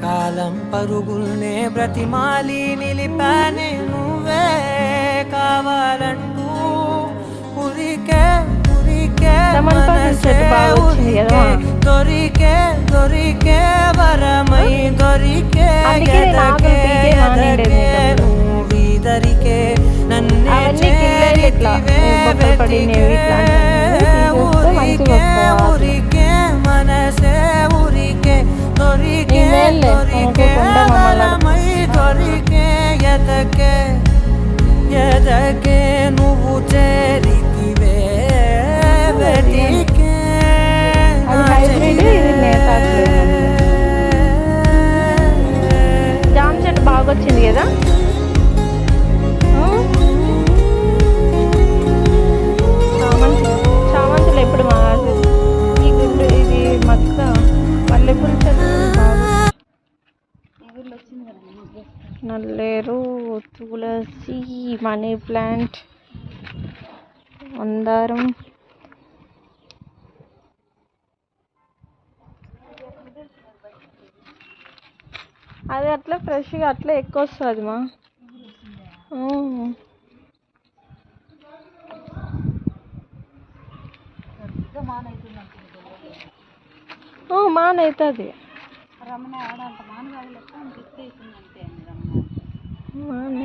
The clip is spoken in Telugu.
కాలం పరుగుల్నే బ్రతిమాలి నిలిపానే నువ్వే కావాలంటూ ఉరికే ఉరికే మనసే ఉరికే దొరికే దొరికే వరమై దొరికే ఎదకే ఎదకే నువ్విదరికే నన్నే చేరితివే వెతికే ఊరికే ఊరికే మనసే ఊరికే దొరికే దొరికే వరమై దొరికే ఎదకే ఎదకే నువ్వు చేరితివే వెతికే జామ చెట్టు బాగా వచ్చింది కదా. చామంతులు ఎప్పుడు మారాలి. ఈ గుండు ఇది మక్క మల్లెపూల చెట్టు నల్లేరు, తులసి, మనీ ప్లాంట్, మందారం. అది అట్లా ఫ్రెష్గా అట్లా ఎక్కువ వస్తుంది మా. మాన్ అవుతుంది మాన్